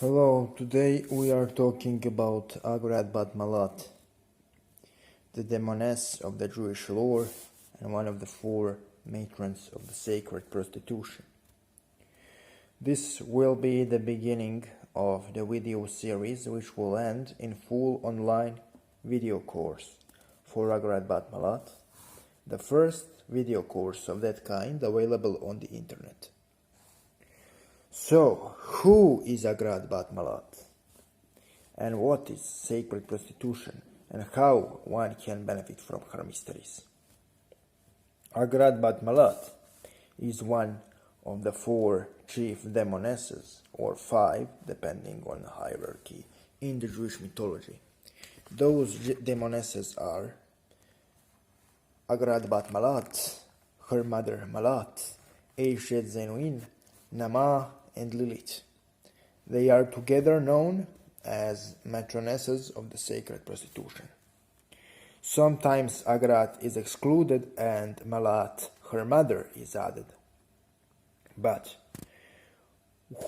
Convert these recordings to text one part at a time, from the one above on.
Hello, today we are talking about Agrat, the demoness of the Jewish lore and one of the four matrons of the sacred prostitution. This will be the beginning of the video series which will end in full online video course for Agrat, the first video course of that kind available on the internet. So, who is Agrat, and what is sacred prostitution, and how one can benefit from her mysteries? Agrat is one of the four chief demonesses, or five, depending on the hierarchy, in the Jewish mythology. Those demonesses are Agrat, her mother Malat, Eshet Zenuin, Nama, and Lilith. They are together known as matronesses of the sacred prostitution. Sometimes Agrat is excluded and Malat, her mother, is added. But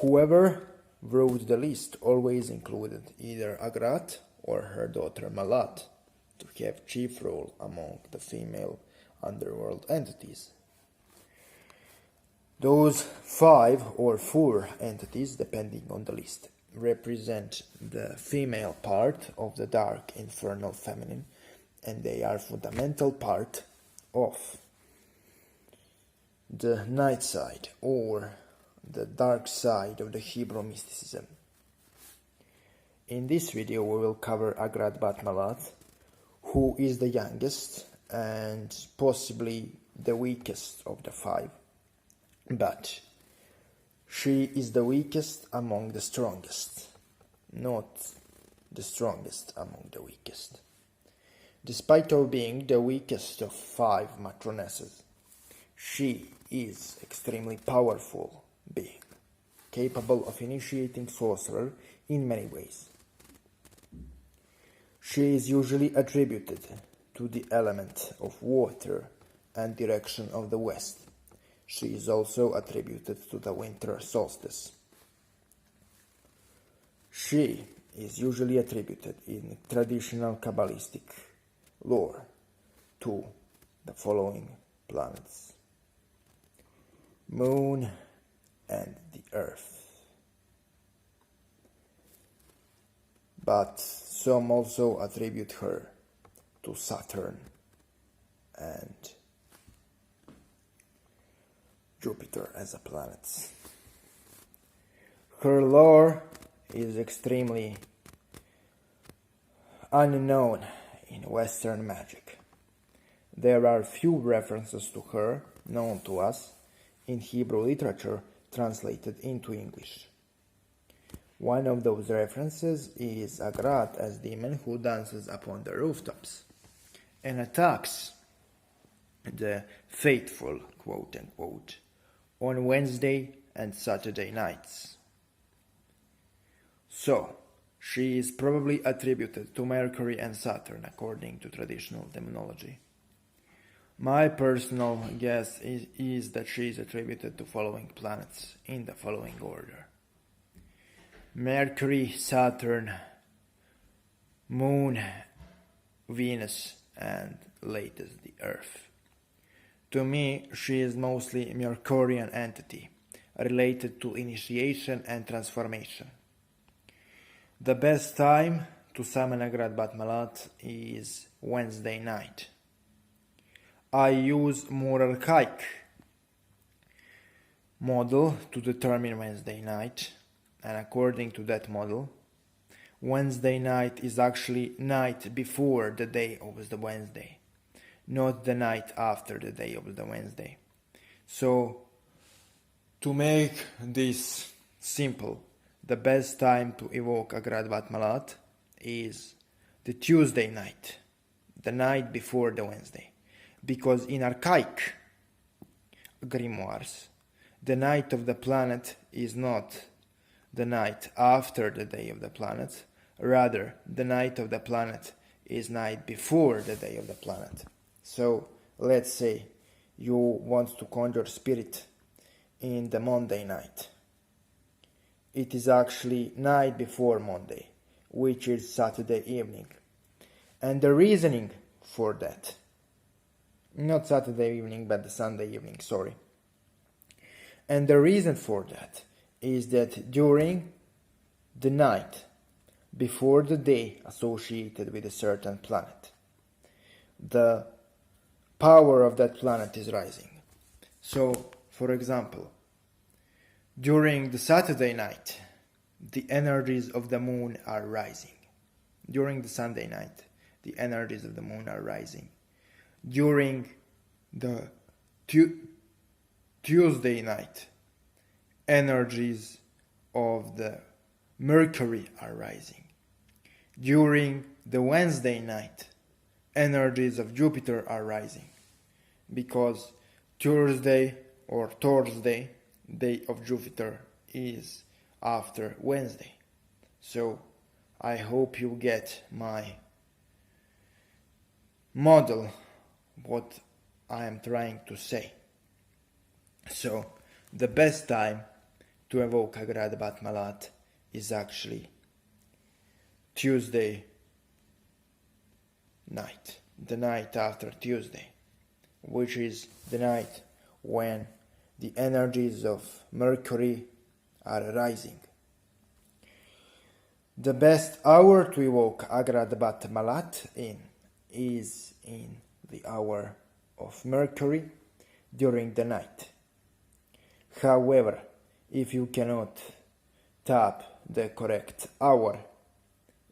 whoever wrote the list always included either Agrat or her daughter Malat to have chief role among the female underworld entities. Those five or four entities, depending on the list, represent the female part of the dark infernal feminine, and they are fundamental part of the night side or the dark side of the Hebrew mysticism. In this video we will cover Agrat, who is the youngest and possibly the weakest of the five. But she is the weakest among the strongest, not the strongest among the weakest. Despite of being the weakest of five matronesses, she is extremely powerful being, capable of initiating sorcerer in many ways. She is usually attributed to the element of water and direction of the west. She is also attributed to the winter solstice. She is usually attributed in traditional Kabbalistic lore to the following planets: Moon and the Earth. But some also attribute her to Saturn and Jupiter as a planet. Her lore is extremely unknown in Western magic. There are few references to her known to us in Hebrew literature translated into English. One of those references is Agrat as demon who dances upon the rooftops and attacks the faithful, quote unquote, on Wednesday and Saturday nights. So, she is probably attributed to Mercury and Saturn according to traditional demonology. My personal guess is that she is attributed to following planets in the following order: Mercury, Saturn, Moon, Venus, and latest the Earth. To me, she is mostly a Mercurian entity, related to initiation and transformation. The best time to summon Agrat is Wednesday night. I use more archaic model to determine Wednesday night, and according to that model, Wednesday night is actually night before the day of the Wednesday, not the night after the day of the Wednesday. So, to make this simple, the best time to evoke Agrat is the Tuesday night, the night before the Wednesday. Because in archaic grimoires, the night of the planet is not the night after the day of the planet, rather the night of the planet is night before the day of the planet. So, let's say you want to conjure spirit in the Monday night. it is actually night before Monday, which is Saturday evening. And the reasoning for that, not Saturday evening, but the Sunday evening, sorry. And the reason for that is that during the night before the day associated with a certain planet, the power of that planet is rising. So, for example, during the Saturday night, the energies of the moon are rising. During the Sunday night, the energies of the moon are rising. During the Tuesday night, energies of the Mercury are rising. During the Wednesday night, energies of Jupiter are rising, because Thursday or Thursday, day of Jupiter, is after Wednesday. So I hope you get my model, what I am trying to say. So the best time to evoke Agrat is actually Tuesday night, the night after Tuesday, which is the night when the energies of Mercury are rising. The best hour to evoke Agrat is in the hour of Mercury during the night. However, if you cannot tap the correct hour,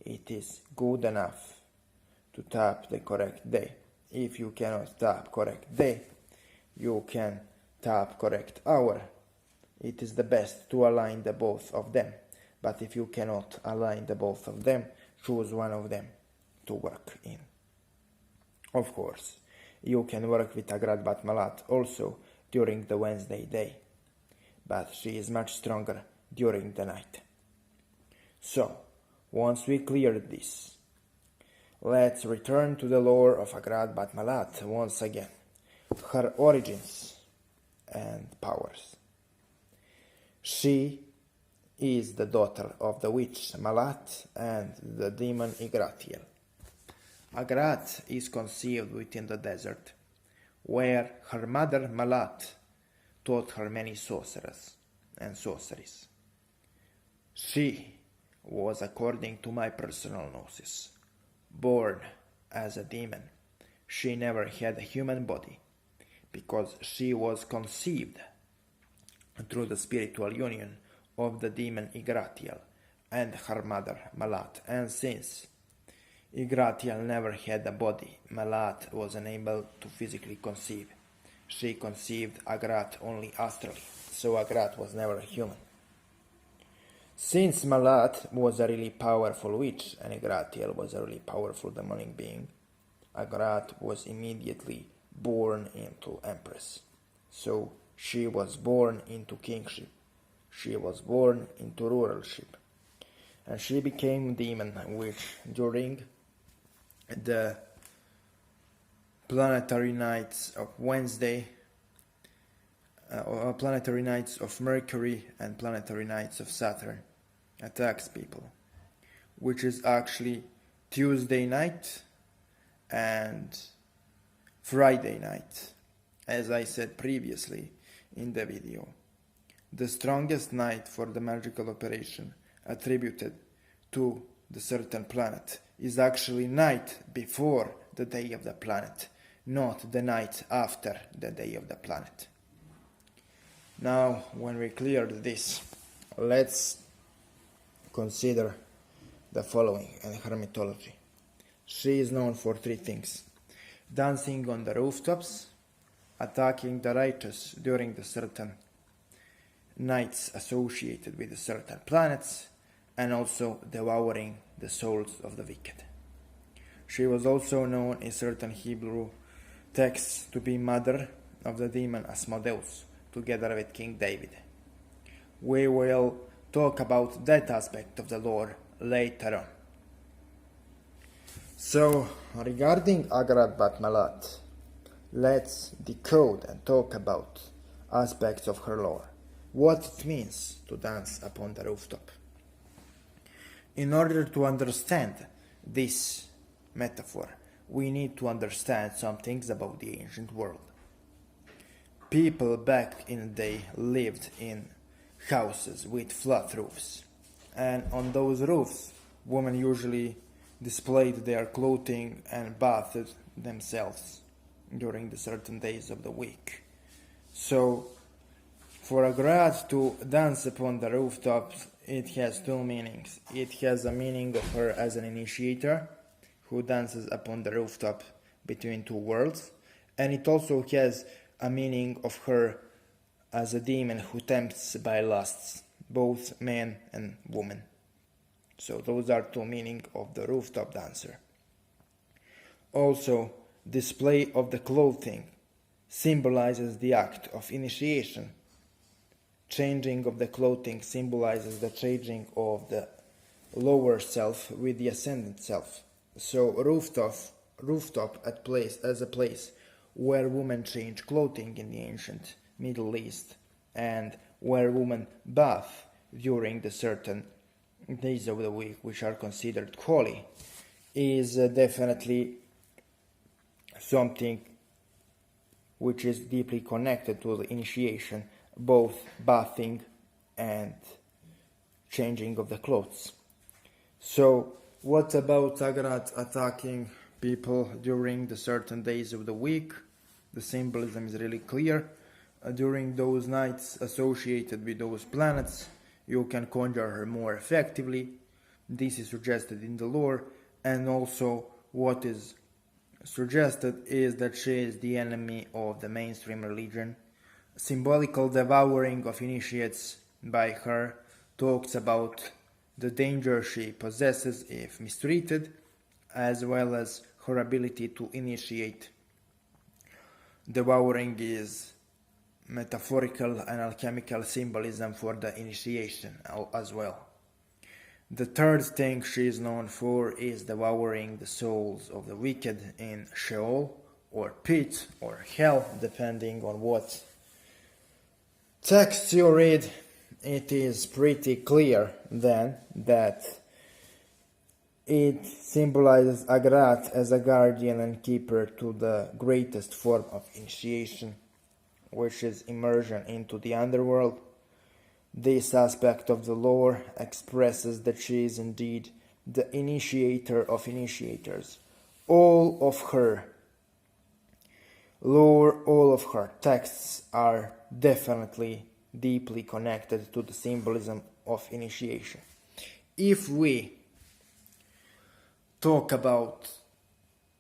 it is good enough to tap the correct day. If you cannot tap correct day, you can tap correct hour. It is the best to align the both of them. But if you cannot align the both of them, choose one of them to work in. Of course, you can work with Agrat also during the Wednesday day, but she is much stronger during the night. So, once we cleared this, let's return to the lore of Agrat once again, her origins and powers. She is the daughter of the witch Malat and the demon Igratiel. Agrat is conceived within the desert, where her mother Malat taught her many sorcerers and sorceries. She was, according to my personal gnosis, born as a demon. She never had a human body, because she was conceived through the spiritual union of the demon Igratiel and her mother Malat, and since Igratiel never had a body, Malat was unable to physically conceive. She conceived Agrat only astrally, so Agrat was never a human. Since Malat was a really powerful witch and Igratiel was a really powerful demonic being, Agrat was immediately born into Empress. So she was born into kingship. She was born into ruralship. And she became demon, which during the planetary nights of Wednesday, planetary nights of Mercury and planetary nights of Saturn, attacks people, which is actually Tuesday night and Friday night, as I said previously in the video. The strongest night for the magical operation attributed to the certain planet is actually night before the day of the planet, not the night after the day of the planet. Now, when we cleared this, let's consider the following in her mythology. She is known for three things: dancing on the rooftops, attacking the righteous during the certain nights associated with the certain planets, and also devouring the souls of the wicked. She was also known in certain Hebrew texts to be mother of the demon Asmodeus, together with King David. We will talk about that aspect of the lore later on. So, regarding Agrat-The, let's decode and talk about aspects of her lore. what it means to dance upon the rooftop. In order to understand this metaphor, we need to understand some things about the ancient world. People back in the day lived in houses with flat roofs, and on those roofs, women usually displayed their clothing and bathed themselves during the certain days of the week. So, for Agrat to dance upon the rooftops, it has two meanings. It has a meaning of her as an initiator, who dances upon the rooftop between two worlds, and it also has a meaning of her as a demon who tempts by lusts, both men and women. So those are two meanings of the rooftop dancer. Also, display of the clothing symbolizes the act of initiation. Changing of the clothing symbolizes the changing of the lower self with the ascendant self. So rooftop as a place where women change clothing in the ancient Middle East, and where women bath during the certain days of the week which are considered holy, is definitely something which is deeply connected to the initiation, both bathing and changing of the clothes. So what about Agrat attacking people during the certain days of the week? The symbolism is really clear. During those nights associated with those planets, you can conjure her more effectively. This is suggested in the lore, and also what is suggested is that she is the enemy of the mainstream religion. Symbolical devouring of initiates by her talks about the danger she possesses if mistreated, as well as her ability to initiate. Devouring is metaphorical and alchemical symbolism for the initiation as well. The third thing she is known for is devouring the souls of the wicked in Sheol, or pit, or hell, depending on what text you read. It is pretty clear then that it symbolizes Agrat as a guardian and keeper to the greatest form of initiation, which is immersion into the underworld. This aspect of the lore expresses that she is indeed the initiator of initiators. All of her lore, all of her texts are definitely deeply connected to the symbolism of initiation. If we talk about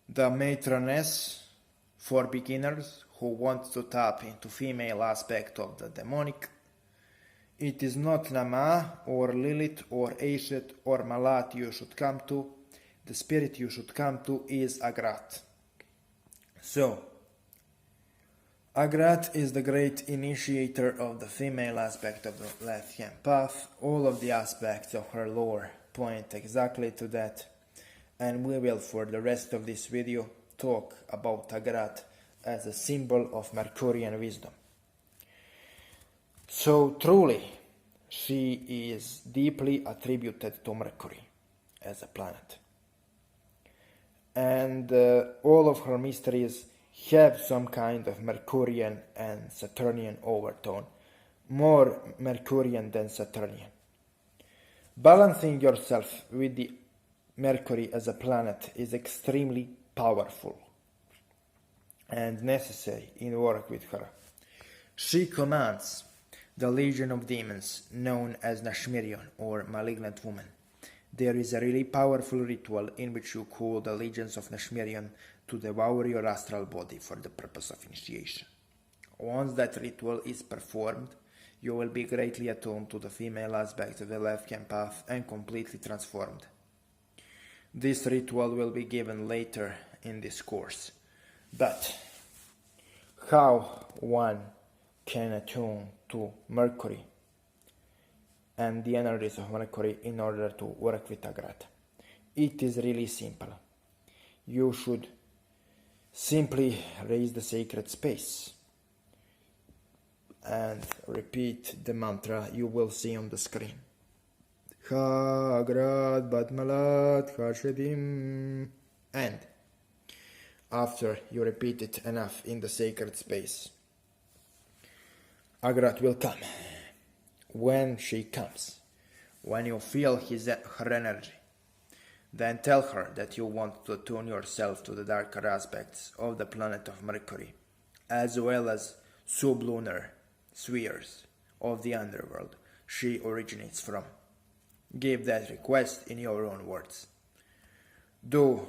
the matroness for beginners who want to tap into female aspect of the demonic, it is not Nama or Lilith or Aeshet or Malat you should come to. The spirit you should come to is Agrat. So, Agrat is the great initiator of the female aspect of the left-hand path. All of the aspects of her lore point exactly to that, and we will, for the rest of this video, talk about Agrat as a symbol of Mercurian wisdom. So truly, she is deeply attributed to Mercury as a planet. And all of her mysteries have some kind of Mercurian and Saturnian overtone, more Mercurian than Saturnian. Balancing yourself with the Mercury as a planet is extremely powerful and necessary in work with her. She commands the legion of demons known as Nashmirion or malignant woman. There is a really powerful ritual in which you call the legions of Nashmirion to devour your astral body for the purpose of initiation. Once that ritual is performed, you will be greatly attuned to the female aspect of the left-hand path and completely transformed. This ritual will be given later in this course. But how one can attune to Mercury and the energies of Mercury in order to work with Agrat? It is really simple. You should simply raise the sacred space. and repeat the mantra you will see on the screen. Ha Agrat Batmalat Hashedim. And after you repeat it enough in the sacred space, Agrat will come. When she comes, when you feel her energy, then tell her that you want to attune yourself to the darker aspects of the planet of Mercury, as well as sublunar spheres of the underworld she originates from. Give that request in your own words. Do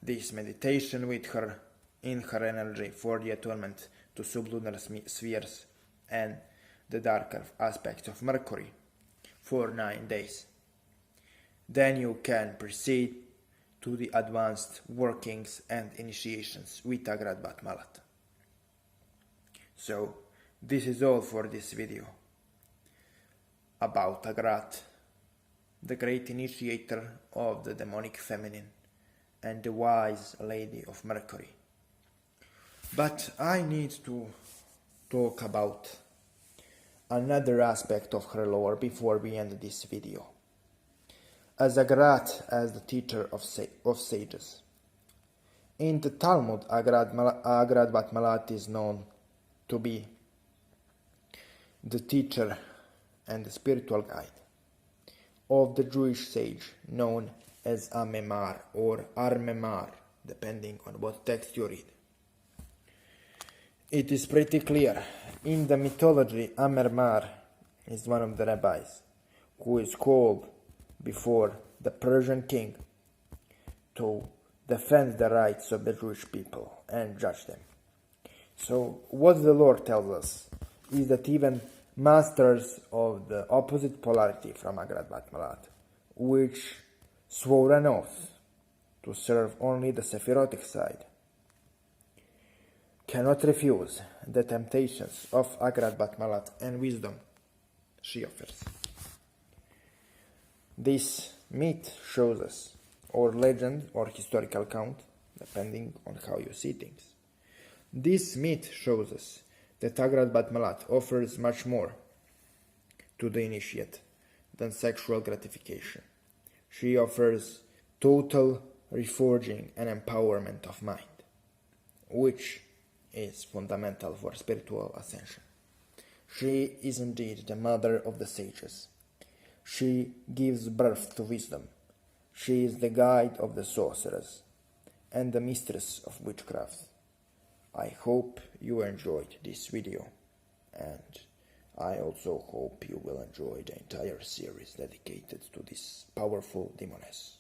this meditation with her in her energy for the attunement to sublunar spheres and the darker aspects of Mercury for 9 days. Then you can proceed to the advanced workings and initiations with Agrat-The. So, this is all for this video about Agrat, the great initiator of the demonic feminine and the wise lady of Mercury. But I need to talk about another aspect of her lore before we end this video. As Agrat as the teacher of sages. In the Talmud, Agrat-The is known to be the teacher and the spiritual guide of the Jewish sage known as Amemar or Armemar, depending on what text you read. It is pretty clear. In the mythology, Amemar is one of the rabbis who is called before the Persian king to defend the rights of the Jewish people and judge them. So what the Lord tells us is that even masters of the opposite polarity from Agrat-The, which swore an oath to serve only the Sephirotic side, cannot refuse the temptations of Agrat-The and wisdom she offers. This myth shows us, or legend or historical account, depending on how you see things. This myth shows us that Agrat-The offers much more to the initiate than sexual gratification. She offers total reforging and empowerment of mind, which is fundamental for spiritual ascension. She is indeed the mother of the sages. She gives birth to wisdom. She is the guide of the sorcerers and the mistress of witchcraft. I hope you enjoyed this video, and I also hope you will enjoy the entire series dedicated to this powerful demoness.